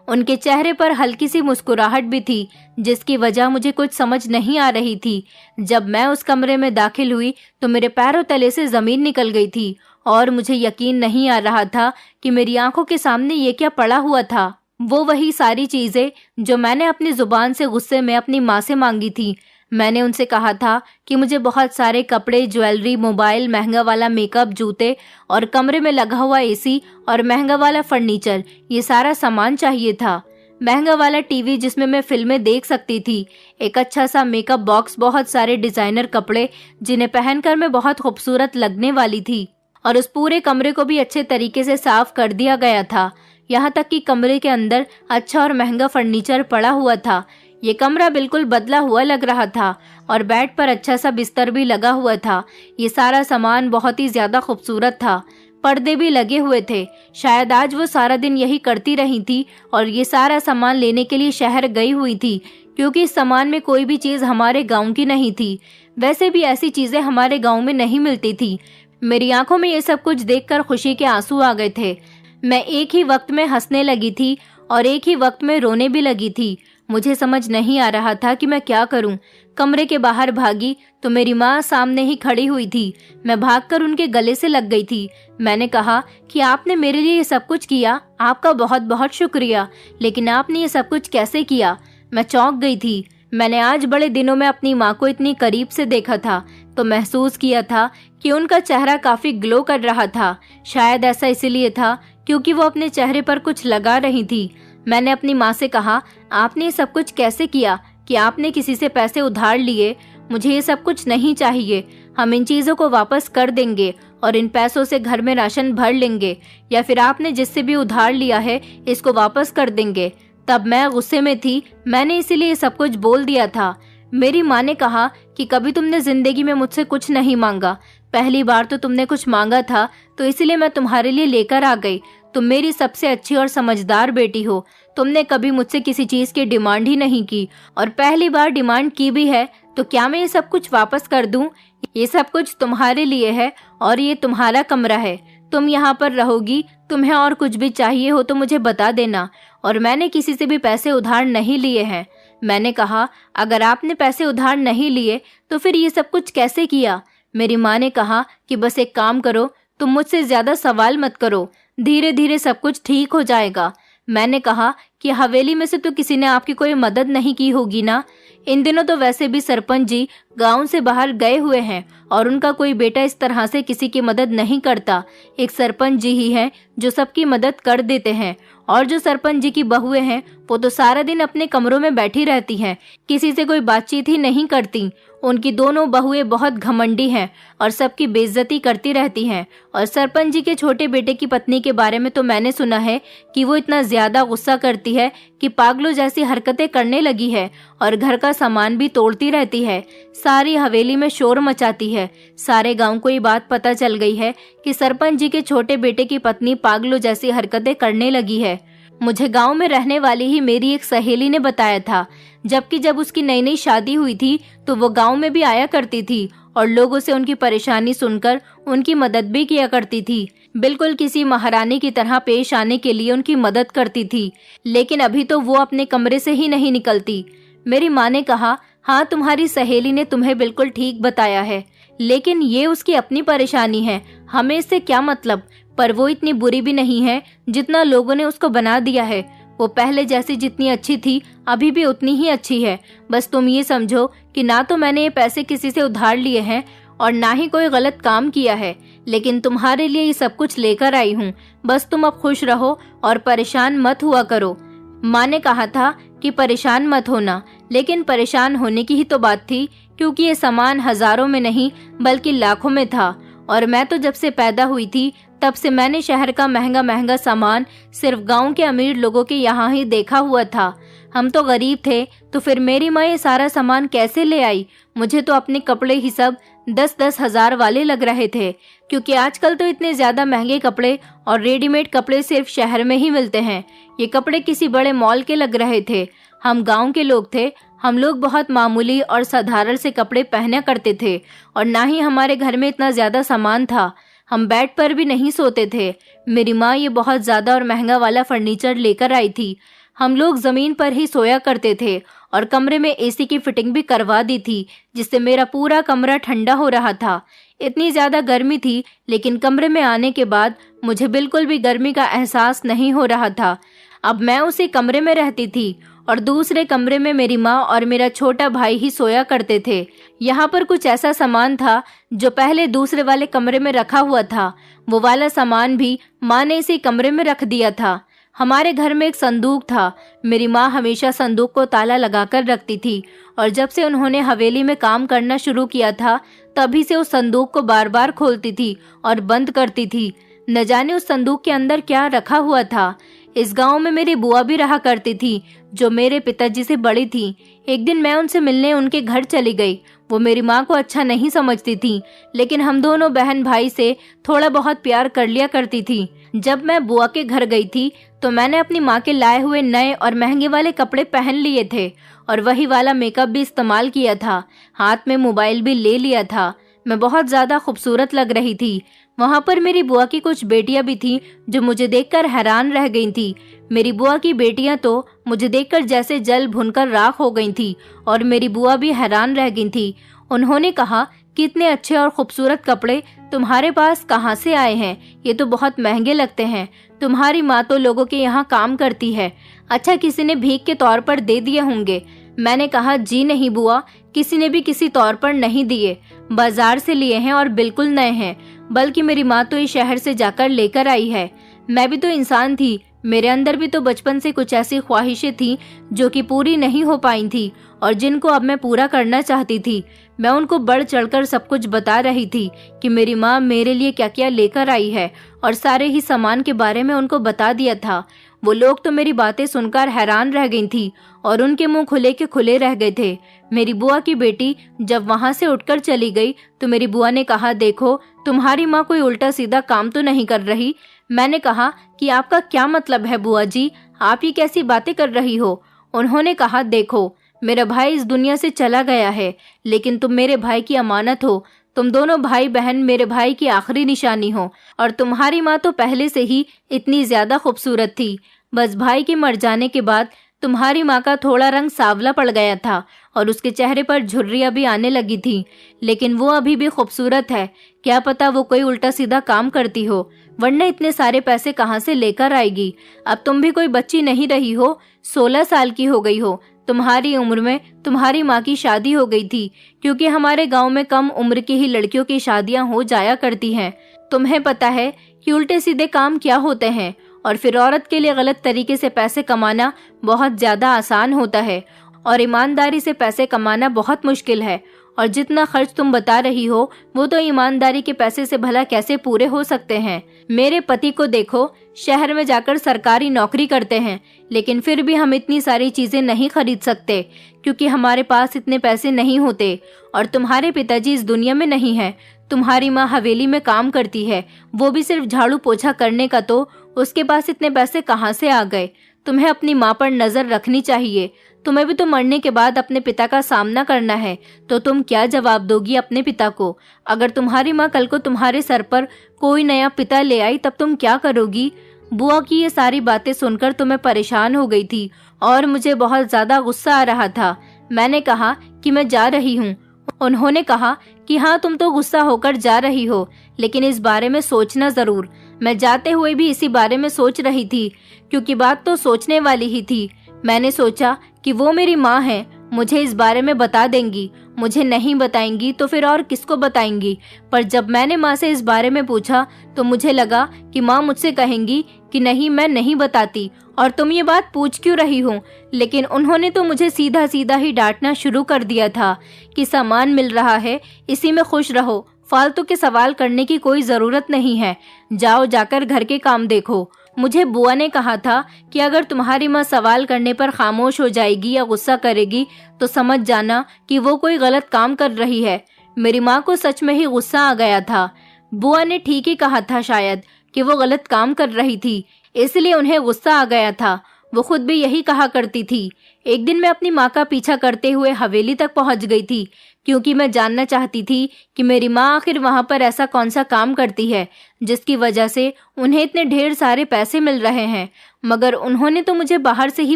Speaker 1: उनके चेहरे पर हल्की सी मुस्कुराहट भी थी, जिसकी वजह मुझे कुछ समझ नहीं आ रही थी। जब मैं उस कमरे में दाखिल हुई तो मेरे पैरों तले से जमीन निकल गई थी और मुझे यकीन नहीं आ रहा था कि मेरी आंखों के सामने ये क्या पड़ा हुआ था। वो वही सारी चीजें जो मैंने अपनी जुबान से गुस्से में अपनी माँ से मांगी थी। मैंने उनसे कहा था कि मुझे बहुत सारे कपड़े, ज्वेलरी, मोबाइल, महंगा वाला मेकअप, जूते और कमरे में लगा हुआ एसी और महंगा वाला फर्नीचर, ये सारा सामान चाहिए था। महंगा वाला टीवी जिसमें मैं फिल्में देख सकती थी, एक अच्छा सा मेकअप बॉक्स, बहुत सारे डिजाइनर कपड़े जिन्हें पहनकर मैं बहुत खूबसूरत लगने वाली थी और उस पूरे कमरे को भी अच्छे तरीके से साफ कर दिया गया था। यहाँ तक कि कमरे के अंदर अच्छा और महंगा फर्नीचर पड़ा हुआ था। ये कमरा बिल्कुल बदला हुआ लग रहा था और बेड पर अच्छा सा बिस्तर भी लगा हुआ था। ये सारा सामान बहुत ही ज्यादा खूबसूरत था। पर्दे भी लगे हुए थे। शायद आज वो सारा दिन यही करती रही थी और ये सारा सामान लेने के लिए शहर गई हुई थी, क्योंकि इस सामान में कोई भी चीज हमारे गांव की नहीं थी। वैसे भी ऐसी चीजें हमारे गांव में नहीं मिलती थी। मेरी आंखों में ये सब कुछ देखकर खुशी के आंसू आ गए थे। मैं एक ही वक्त में हंसने लगी थी और एक ही वक्त में रोने भी लगी थी। मुझे समझ नहीं आ रहा था कि मैं क्या करूं। कमरे के बाहर भागी तो मेरी माँ सामने ही खड़ी हुई थी। मैं भागकर उनके गले से लग गई थी। मैंने कहा कि आपने मेरे लिए ये सब कुछ किया, आपका बहुत बहुत शुक्रिया, लेकिन आपने ये सब कुछ कैसे किया? मैं चौंक गई थी। मैंने आज बड़े दिनों में अपनी माँ को इतनी करीब से देखा था तो महसूस किया था कि उनका चेहरा काफी ग्लो कर रहा था। शायद ऐसा इसीलिए था क्योंकि वो अपने चेहरे पर कुछ लगा रही थी। मैंने अपनी माँ से कहा, आपने ये सब कुछ कैसे किया? कि आपने किसी से पैसे उधार लिए? मुझे ये सब कुछ नहीं चाहिए। हम इन चीजों को वापस कर देंगे और इन पैसों से घर में राशन भर लेंगे, या फिर आपने जिससे भी उधार लिया है इसको वापस कर देंगे। तब मैं गुस्से में थी, मैंने इसीलिए सब कुछ बोल दिया था। मेरी माँ ने कहा कि कभी तुमने जिंदगी में मुझसे कुछ नहीं मांगा, पहली बार तो तुमने कुछ मांगा था तो इसलिए मैं तुम्हारे लिए लेकर आ गई। तुम मेरी सबसे अच्छी और समझदार बेटी हो। तुमने कभी मुझसे किसी चीज की डिमांड ही नहीं की और पहली बार डिमांड की भी है तो क्या मैं ये सब कुछ वापस कर दूं? ये सब कुछ तुम्हारे लिए है और ये तुम्हारा कमरा है। तुम यहाँ पर रहोगी। तुम्हें और कुछ भी चाहिए हो तो मुझे बता देना। और मैंने किसी से भी पैसे उधार नहीं लिए हैं। मैंने कहा, अगर आपने पैसे उधार नहीं लिए तो फिर ये सब कुछ कैसे किया? मेरी माँ ने कहा कि बस एक काम करो, तुम मुझसे ज्यादा सवाल मत करो, धीरे धीरे सब कुछ ठीक हो जाएगा। मैंने कहा कि हवेली में से तो किसी ने आपकी कोई मदद नहीं की होगी ना? इन दिनों तो वैसे भी सरपंच जी गांव से बाहर गए हुए हैं और उनका कोई बेटा इस तरह से किसी की मदद नहीं करता। एक सरपंच जी ही हैं जो सबकी मदद कर देते हैं, और जो सरपंच जी की बहुएं हैं वो तो सारा दिन अपने कमरों में बैठी रहती हैं, किसी से कोई बातचीत ही नहीं करती। उनकी दोनों बहुएं बहुत घमंडी हैं और सबकी बेइज्जती करती रहती हैं। और सरपंच जी के छोटे बेटे की पत्नी के बारे में तो मैंने सुना है कि वो इतना ज्यादा गुस्सा करती है कि पागलों जैसी हरकतें करने लगी है और घर का सामान भी तोड़ती रहती है, सारी हवेली में शोर मचाती है। सारे गांव को ये बात पता चल गई है कि सरपंच जी के छोटे बेटे की पत्नी पागलों जैसी हरकतें करने लगी है। मुझे गांव में रहने वाली ही मेरी एक सहेली ने बताया था, जबकि जब उसकी नई नई शादी हुई थी तो वो गांव में भी आया करती थी और लोगों से उनकी परेशानी सुनकर उनकी मदद भी किया करती थी। बिल्कुल किसी महारानी की तरह पेश आने के लिए उनकी मदद करती थी। लेकिन अभी तो वो अपने कमरे से ही नहीं निकलती। मेरी माँ ने कहा, हाँ, तुम्हारी सहेली ने तुम्हें बिल्कुल ठीक बताया है, लेकिन ये उसकी अपनी परेशानी है, हमें इससे क्या मतलब। पर वो इतनी बुरी भी नहीं है जितना लोगों ने उसको बना दिया है। वो पहले जैसी जितनी अच्छी थी अभी भी उतनी ही अच्छी है। बस तुम ये समझो कि ना तो मैंने ये पैसे किसी से उधार लिए हैं और ना ही कोई गलत काम किया है, लेकिन तुम्हारे लिए ये सब कुछ लेकर आई हूँ। बस तुम अब खुश रहो और परेशान मत हुआ करो। माँ ने कहा था कि परेशान मत होना, लेकिन परेशान होने की ही तो बात थी, क्योंकि ये सामान हजारों में नहीं बल्कि लाखों में था। और मैं तो जब से पैदा हुई थी तब से मैंने शहर का महंगा महंगा सामान सिर्फ गांव के अमीर लोगों के यहाँ ही देखा हुआ था। हम तो गरीब थे, तो फिर मेरी माँ ये सारा सामान कैसे ले आई? मुझे तो अपने कपड़े ही सब 10-10 हजार वाले लग रहे थे, क्योंकि आजकल तो इतने ज्यादा महंगे कपड़े और रेडीमेड कपड़े सिर्फ शहर में ही मिलते हैं। ये कपड़े किसी बड़े मॉल के लग रहे थे। हम गांव के लोग थे, हम लोग बहुत मामूली और साधारण से कपड़े पहना करते थे और ना ही हमारे घर में इतना ज्यादा सामान था। हम बेड पर भी नहीं सोते थे। मेरी माँ ये बहुत ज्यादा और महंगा वाला फर्नीचर लेकर आई थी। हम लोग जमीन पर ही सोया करते थे और कमरे में एसी की फिटिंग भी करवा दी थी, जिससे मेरा पूरा कमरा ठंडा हो रहा था। इतनी ज्यादा गर्मी थी, लेकिन कमरे में आने के बाद मुझे बिल्कुल भी गर्मी का एहसास नहीं हो रहा था। अब मैं उसी कमरे में रहती थी और दूसरे कमरे में मेरी माँ और मेरा छोटा भाई ही सोया करते थे। यहाँ पर कुछ ऐसा सामान था जो पहले दूसरे वाले कमरे में रखा हुआ था। वो वाला सामान भी माँ ने इसी कमरे में रख दिया था। हमारे घर में एक संदूक था। मेरी माँ हमेशा संदूक को ताला लगाकर रखती थी और जब से उन्होंने हवेली में काम करना शुरू किया था तभी से उस संदूक को बार बार खोलती थी और बंद करती थी। न जाने उस संदूक के अंदर क्या रखा हुआ था। इस गांव में मेरी बुआ भी रहा करती थी, जो मेरे पिताजी से बड़ी थी। एक दिन मैं उनसे मिलने उनके घर चली गई। वो मेरी माँ को अच्छा नहीं समझती थी, लेकिन हम दोनों बहन भाई से थोड़ा बहुत प्यार कर लिया करती थी। जब मैं बुआ के घर गई थी तो मैंने अपनी माँ के लाए हुए नए और महंगे वाले कपड़े पहन लिए थे और वही वाला मेकअप भी इस्तेमाल किया था। हाथ में मोबाइल भी ले लिया था। मैं बहुत ज्यादा खूबसूरत लग रही थी। वहाँ पर मेरी बुआ की कुछ बेटियां भी थीं जो मुझे देखकर हैरान रह गई थी। मेरी बुआ की बेटियां तो मुझे देखकर जैसे जल भुनकर राख हो गई थी और मेरी बुआ भी हैरान रह गई थी। उन्होंने कहा कि इतने अच्छे और खूबसूरत कपड़े तुम्हारे पास कहाँ से आए हैं? ये तो बहुत महंगे लगते हैं। तुम्हारी माँ तो लोगों के यहाँ काम करती है। अच्छा, किसी ने भीख के तौर पर दे दिए होंगे। मैंने कहा, जी नहीं बुआ, किसी ने भी किसी तौर पर नहीं दिए, बाजार से लिए हैं और बिल्कुल नए हैं। बल्कि मेरी माँ तो इस शहर से जाकर लेकर आई है। मैं भी तो इंसान थी, मेरे अंदर भी तो बचपन से कुछ ऐसी ख्वाहिशें थी जो कि पूरी नहीं हो पाई थी और जिनको अब मैं पूरा करना चाहती थी। मैं उनको बढ़ चढ़कर सब कुछ बता रही थी कि मेरी माँ मेरे लिए क्या क्या लेकर आई है और सारे ही सामान के बारे में उनको बता दिया था। वो लोग तो मेरी बातें सुनकर हैरान रह गई थी और उनके मुंह खुले के खुले रह गए थे। मेरी बुआ की बेटी जब वहां से उठकर चली गई तो मेरी बुआ ने कहा, देखो तुम्हारी माँ कोई उल्टा सीधा काम तो नहीं कर रही। मैंने कहा कि आपका क्या मतलब है बुआ जी, आप ये कैसी बातें कर रही हो? उन्होंने कहा, देखो मेरा भाई इस दुनिया से चला गया है, लेकिन तुम मेरे भाई की अमानत हो। तुम दोनों भाई बहन मेरे भाई की आखिरी निशानी हो और तुम्हारी माँ तो पहले से ही इतनी ज्यादा खूबसूरत थी। बस भाई के मर जाने के बाद तुम्हारी माँ का थोड़ा रंग सांवला पड़ गया था और उसके चेहरे पर झुर्रियाँ भी आने लगी थी, लेकिन वो अभी भी खूबसूरत है। क्या पता वो कोई उल्टा सीधा काम करती हो, वरना इतने सारे पैसे कहाँ से लेकर आएगी? अब तुम भी कोई बच्ची नहीं रही हो, 16 साल की हो गई हो। तुम्हारी उम्र में तुम्हारी माँ की शादी हो गई थी, क्योंकि हमारे गांव में कम उम्र की ही लड़कियों की शादियां हो जाया करती हैं। तुम्हें पता है कि उल्टे सीधे काम क्या होते हैं, और फिर औरत के लिए गलत तरीके से पैसे कमाना बहुत ज्यादा आसान होता है और ईमानदारी से पैसे कमाना बहुत मुश्किल है। और जितना खर्च तुम बता रही हो वो तो ईमानदारी के पैसे से भला कैसे पूरे हो सकते हैं? मेरे पति को देखो, शहर में जाकर सरकारी नौकरी करते हैं, लेकिन फिर भी हम इतनी सारी चीजें नहीं खरीद सकते क्योंकि हमारे पास इतने पैसे नहीं होते। और तुम्हारे पिताजी इस दुनिया में नहीं है। तुम्हारी माँ हवेली में काम करती है, वो भी सिर्फ झाड़ू पोछा करने का, तो उसके पास इतने पैसे कहाँ से आ गए? तुम्हें अपनी माँ पर नजर रखनी चाहिए। तुम्हें भी तो मरने के बाद अपने पिता का सामना करना है, तो तुम क्या जवाब दोगी अपने पिता को? अगर तुम्हारी माँ कल को तुम्हारे सर पर कोई नया पिता ले आई तब तुम क्या करोगी? बुआ की ये सारी बातें सुनकर तो मैं परेशान हो गई थी और मुझे बहुत ज्यादा गुस्सा आ रहा था। मैंने कहा कि मैं जा रही हूँ। उन्होंने कहा कि हाँ, तुम तो गुस्सा होकर जा रही हो, लेकिन इस बारे में सोचना जरूर। मैं जाते हुए भी इसी बारे में सोच रही थी, क्योंकि बात तो सोचने वाली ही थी। मैंने सोचा कि वो मेरी माँ है, मुझे इस बारे में बता देंगी। मुझे नहीं बताएंगी तो फिर और किसको बताएंगी? पर जब मैंने माँ से इस बारे में पूछा तो मुझे लगा कि माँ मुझसे कहेंगी कि नहीं, मैं नहीं बताती और तुम ये बात पूछ क्यों रही हो। लेकिन उन्होंने तो मुझे सीधा सीधा ही डांटना शुरू कर दिया था कि सामान मिल रहा है, इसी में खुश रहो, फालतू के सवाल करने की कोई जरूरत नहीं है, जाओ जाकर घर के काम देखो। मुझे बुआ ने कहा था कि अगर तुम्हारी माँ सवाल करने पर खामोश हो जाएगी या गुस्सा करेगी तो समझ जाना कि वो कोई गलत काम कर रही है। मेरी माँ को सच में ही गुस्सा आ गया था। बुआ ने ठीक ही कहा था शायद कि वो गलत काम कर रही थी, इसलिए उन्हें गुस्सा आ गया था। वो खुद भी यही कहा करती थी। एक दिन मैं अपनी माँ का पीछा करते हुए हवेली तक पहुंच गई थी, क्योंकि मैं जानना चाहती थी कि मेरी माँ आखिर वहां पर ऐसा कौन सा काम करती है जिसकी वजह से उन्हें इतने ढेर सारे पैसे मिल रहे हैं। मगर उन्होंने तो मुझे बाहर से ही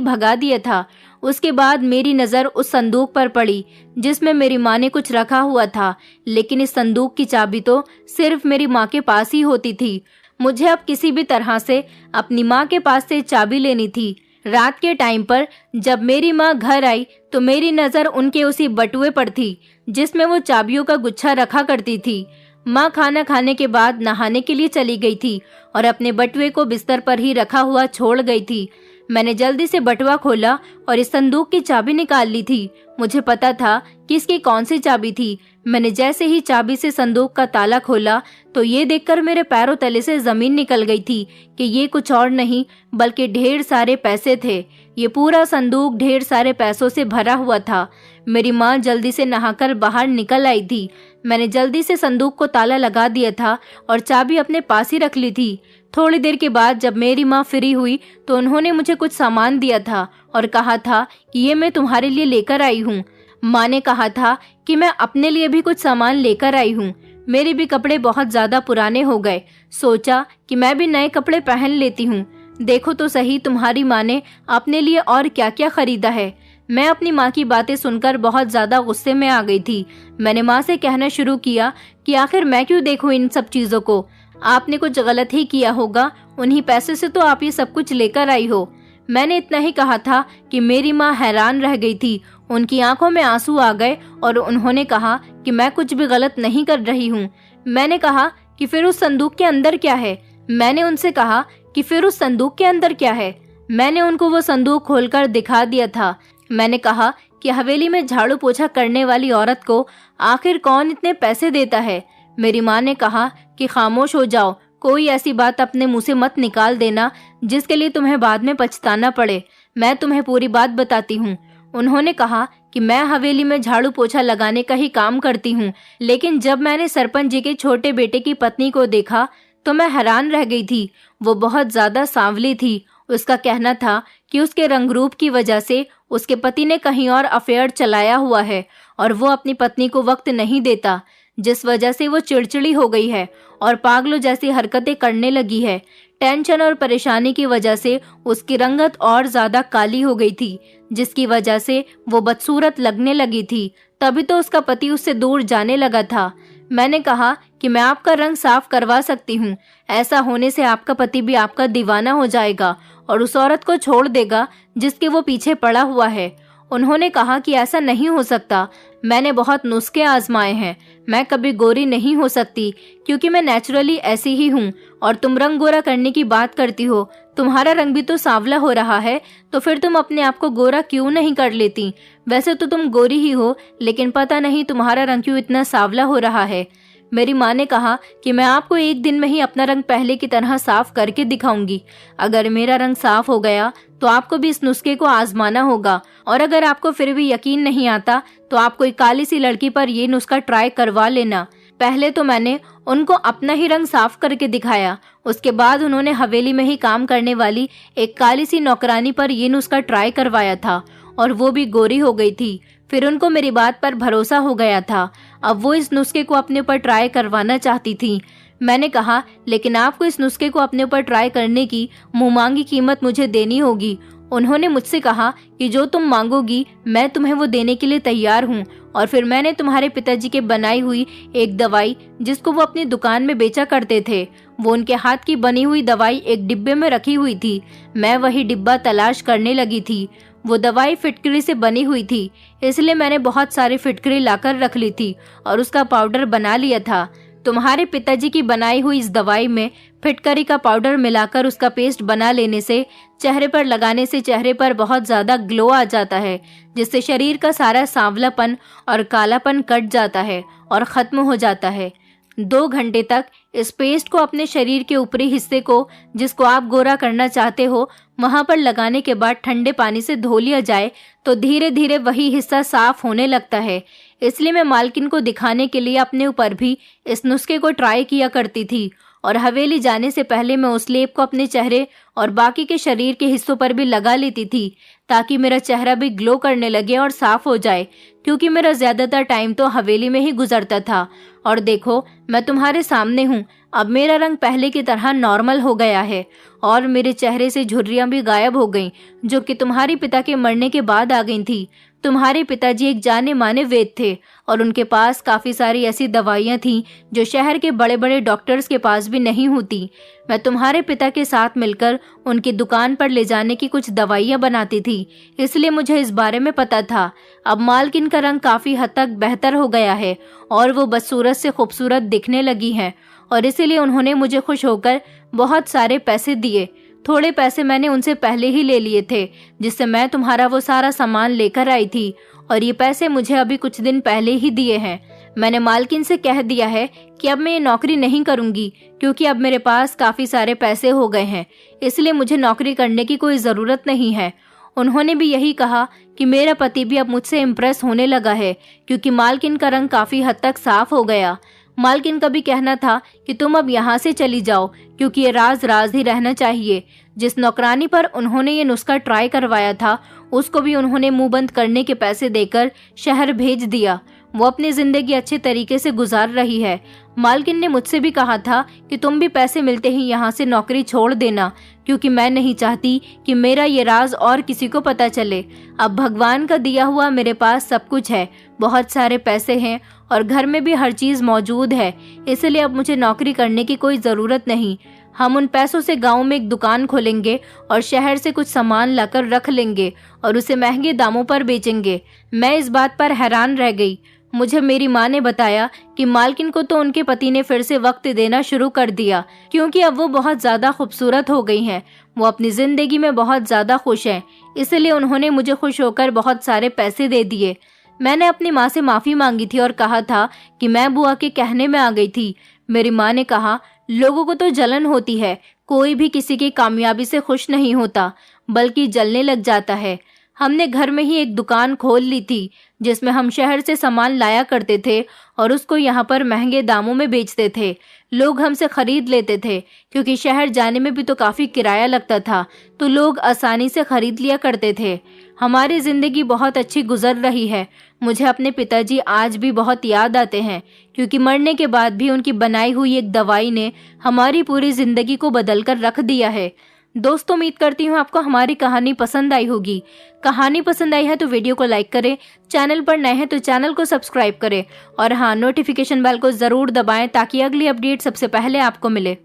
Speaker 1: भगा दिया था। उसके बाद मेरी नज़र उस संदूक पर पड़ी जिसमें मेरी माँ ने कुछ रखा हुआ था, लेकिन इस संदूक की चाबी तो सिर्फ मेरी माँ के पास ही होती थी। मुझे अब किसी भी तरह से अपनी माँ के पास से चाबी लेनी थी। रात के टाइम पर जब मेरी माँ घर आई तो मेरी नज़र उनके उसी बटुए पर थी जिसमें वो चाबियों का गुच्छा रखा करती थी। माँ खाना खाने के बाद नहाने के लिए चली गई थी और अपने बटुए को बिस्तर पर ही रखा हुआ छोड़ गई थी। मैंने जल्दी से बटुआ खोला और इस संदूक की चाबी निकाल ली थी। मुझे पता था कि इसकी कौन सी चाबी थी। मैंने जैसे ही चाबी से संदूक का ताला खोला तो ये देखकर मेरे पैरों तले से जमीन निकल गई थी कि ये कुछ और नहीं बल्कि ढेर सारे पैसे थे। ये पूरा संदूक ढेर सारे पैसों से भरा हुआ था। मेरी माँ जल्दी से नहाकर बाहर निकल आई थी। मैंने जल्दी से संदूक को ताला लगा दिया था और चाबी अपने पास ही रख ली थी। थोड़ी देर के बाद जब मेरी माँ फ्री हुई तो उन्होंने मुझे कुछ सामान दिया था और कहा था कि ये मैं तुम्हारे लिए लेकर आई हूँ। माँ ने कहा था कि मैं अपने लिए भी कुछ सामान लेकर आई हूँ। मेरे भी कपड़े बहुत ज्यादा पुराने हो गए। सोचा कि मैं भी नए कपड़े पहन लेती हूँ। देखो तो सही तुम्हारी माँ ने अपने लिए और क्या क्या खरीदा है। मैं अपनी माँ की बातें सुनकर बहुत ज्यादा गुस्से में आ गई थी। मैंने माँ से कहना शुरू किया कि आखिर मैं क्यों देखूं इन सब चीजों को। आपने कुछ गलत ही किया होगा, उन्हीं पैसे से तो आप ये सब कुछ लेकर आई हो। मैंने इतना ही कहा था कि मेरी माँ हैरान रह गई थी। उनकी आंखों में आंसू आ गए और उन्होंने कहा कि मैं कुछ भी गलत नहीं कर रही हूँ। मैंने कहा कि फिर उस संदूक के अंदर क्या है। मैंने उनसे कहा कि फिर उस संदूक के अंदर क्या है। मैंने उनको वो संदूक खोलकर दिखा दिया था। मैंने कहा कि हवेली में झाड़ू पोछा करने वाली औरत को आखिर कौन इतने पैसे देता है। मेरी माँ ने कहा कि खामोश हो जाओ, कोई ऐसी बात अपने मुंह से मत निकाल देना जिसके लिए तुम्हें बाद में पछताना पड़े। मैं तुम्हें पूरी बात बताती हूँ। उन्होंने कहा कि मैं हवेली में झाड़ू पोछा लगाने का ही काम करती हूँ, लेकिन जब मैंने सरपंच जी के छोटे बेटे की पत्नी को देखा तो मैं हैरान रह गई थी। वो बहुत ज्यादा सांवली थी। उसका कहना था कि उसके रंग रूप की वजह से उसके पति ने कहीं और अफेयर चलाया हुआ है और वो अपनी पत्नी को वक्त नहीं देता, जिस वजह से वो चिड़चिड़ी हो गई है और पागलों जैसी हरकतें करने लगी है। टेंशन और परेशानी की वजह से उसकी रंगत और ज्यादा काली हो गई थी, जिसकी वजह से वो बदसूरत लगने लगी थी। तभी तो उसका पति उससे दूर जाने लगा था। मैंने कहा कि मैं आपका रंग साफ करवा सकती हूँ। ऐसा होने से आपका पति भी आपका दीवाना हो जाएगा और उस औरत को छोड़ देगा जिसके वो पीछे पड़ा हुआ है। उन्होंने कहा कि ऐसा नहीं हो सकता। मैंने बहुत नुस्खे आजमाए हैं, मैं कभी गोरी नहीं हो सकती क्योंकि मैं नेचुरली ऐसी ही हूँ। और तुम रंग गोरा करने की बात करती हो, तुम्हारा रंग भी तो सांवला हो रहा है, तो फिर तुम अपने आप को गोरा क्यों नहीं कर लेती। वैसे तो तुम गोरी ही हो, लेकिन पता नहीं तुम्हारा रंग क्यों इतना सांवला हो रहा है। मेरी माँ ने कहा कि मैं आपको एक दिन में ही अपना रंग पहले की तरह साफ करके दिखाऊंगी। अगर मेरा रंग साफ हो गया तो आपको भी इस नुस्खे को आजमाना होगा, और अगर आपको फिर भी यकीन नहीं आता तो आप कोई काली सी लड़की पर ये नुस्खा ट्राई करवा लेना। पहले तो मैंने उनको अपना ही रंग साफ करके दिखाया। उसके बाद उन्होंने हवेली में ही काम करने वाली एक काली सी नौकरानी पर ये नुस्खा ट्राई करवाया था और वो भी गोरी हो गई थी। फिर उनको मेरी बात पर भरोसा हो गया था। अब वो इस नुस्खे को अपने ऊपर ट्राई करवाना चाहती थी। मैंने कहा लेकिन आपको इस नुस्खे को अपने ऊपर ट्राई करने की मुंहमांगी कीमत मुझे देनी होगी। उन्होंने मुझसे कहा कि जो तुम मांगोगी मैं तुम्हें वो देने के लिए तैयार हूँ। और फिर मैंने तुम्हारे पिताजी के बनाई हुई एक दवाई, जिसको वो अपनी दुकान में बेचा करते थे, वो उनके हाथ की बनी हुई दवाई एक डिब्बे में रखी हुई थी। मैं वही डिब्बा तलाश करने लगी थी। वो दवाई फिटकरी से बनी हुई थी, इसलिए मैंने बहुत सारी फिटकरी लाकर रख ली थी और उसका पाउडर बना लिया था। तुम्हारे पिताजी की बनाई हुई इस दवाई में फिटकरी का पाउडर मिलाकर उसका पेस्ट बना लेने से चेहरे पर लगाने से चेहरे पर बहुत ज्यादा ग्लो आ जाता है, जिससे शरीर का सारा सांवलापन और कालापन कट जाता है और खत्म हो जाता है। 2 घंटे तक इस पेस्ट को अपने शरीर के ऊपरी हिस्से को, जिसको आप गोरा करना चाहते हो, वहां पर लगाने के बाद ठंडे पानी से धो लिया जाए तो धीरे धीरे वही हिस्सा साफ होने लगता है। इसलिए मैं मालकिन को दिखाने के लिए अपने ऊपर भी इस नुस्खे को ट्राई किया करती थी और हवेली जाने से पहले मैं उस लेप को अपने चेहरे और बाकी के शरीर के हिस्सों पर भी लगा लेती थी, ताकि मेरा चेहरा भी ग्लो करने लगे और साफ हो जाए, क्योंकि मेरा ज्यादातर टाइम तो हवेली में ही गुजरता था। और देखो मैं तुम्हारे सामने हूँ, अब मेरा रंग पहले की तरह नॉर्मल हो गया है और मेरे चेहरे से झुर्रियां भी गायब हो गईं, जो कि तुम्हारे पिता के मरने के बाद आ गई थी। तुम्हारे पिताजी एक जाने माने वैद्य थे और उनके पास काफी सारी ऐसी दवाइयां थीं जो शहर के बड़े बड़े डॉक्टर्स के पास भी नहीं होती। मैं तुम्हारे पिता के साथ मिलकर उनकी दुकान पर ले जाने की कुछ दवाइयां बनाती थी, इसलिए मुझे इस बारे में पता था। अब मालकिन का रंग काफी हद तक बेहतर हो गया है और वो बदसूरत से खूबसूरत दिखने लगी है, और इसीलिए उन्होंने मुझे खुश होकर बहुत सारे पैसे दिए। थोड़े पैसे मैंने उनसे पहले ही ले लिए थे, जिससे मैं तुम्हारा वो सारा सामान लेकर आई थी, और ये पैसे मुझे अभी कुछ दिन पहले ही दिए हैं। मैंने मालकिन से कह दिया है कि अब मैं ये नौकरी नहीं करूंगी, क्योंकि अब मेरे पास काफ़ी सारे पैसे हो गए हैं, इसलिए मुझे नौकरी करने की कोई ज़रूरत नहीं है। उन्होंने भी यही कहा कि मेरा पति भी अब मुझसे इम्प्रेस होने लगा है, क्योंकि मालकिन का रंग काफ़ी हद तक साफ हो गया। मालकिन का भी कहना था कि तुम अब यहाँ से चली जाओ, क्योंकि ये राज राज ही रहना चाहिए। जिस नौकरानी पर उन्होंने ये नुस्खा ट्राई करवाया था, उसको भी उन्होंने मुंह बंद करने के पैसे देकर शहर भेज दिया। वो अपनी जिंदगी अच्छे तरीके से गुजार रही है। मालकिन ने मुझसे भी कहा था कि तुम भी पैसे मिलते ही यहाँ से नौकरी छोड़ देना, क्योंकि मैं नहीं चाहती कि मेरा ये राज और किसी को पता चले। अब भगवान का दिया हुआ मेरे पास सब कुछ है, बहुत सारे पैसे हैं और घर में भी हर चीज़ मौजूद है, इसलिए अब मुझे नौकरी करने की कोई ज़रूरत नहीं। हम उन पैसों से गांव में एक दुकान खोलेंगे और शहर से कुछ सामान लाकर रख लेंगे और उसे महंगे दामों पर बेचेंगे। मैं इस बात पर हैरान रह गई। मुझे मेरी माँ ने बताया कि मालकिन को तो उनके पति ने फिर से वक्त देना शुरू कर दिया, क्योंकि अब वो बहुत ज़्यादा खूबसूरत हो गई हैं। वो अपनी ज़िंदगी में बहुत ज़्यादा खुश हैं, इसलिए उन्होंने मुझे खुश होकर बहुत सारे पैसे दे दिए। मैंने अपनी माँ से माफ़ी मांगी थी और कहा था कि मैं बुआ के कहने में आ गई थी। मेरी माँ ने कहा, लोगों को तो जलन होती है, कोई भी किसी की कामयाबी से खुश नहीं होता, बल्कि जलने लग जाता है। हमने घर में ही एक दुकान खोल ली थी, जिसमें हम शहर से सामान लाया करते थे और उसको यहाँ पर महंगे दामों में बेचते थे। लोग हमसे खरीद लेते थे, क्योंकि शहर जाने में भी तो काफ़ी किराया लगता था, तो लोग आसानी से खरीद लिया करते थे। हमारी ज़िंदगी बहुत अच्छी गुजर रही है। मुझे अपने पिताजी आज भी बहुत याद आते हैं, क्योंकि मरने के बाद भी उनकी बनाई हुई एक दवाई ने हमारी पूरी ज़िंदगी को बदल कर रख दिया है। दोस्तों, उम्मीद करती हूँ आपको हमारी कहानी पसंद आई होगी। कहानी पसंद आई है तो वीडियो को लाइक करें, चैनल पर नए हैं तो चैनल को सब्सक्राइब करें और हाँ, नोटिफिकेशन बेल को ज़रूर दबाएं ताकि अगली अपडेट सबसे पहले आपको मिले।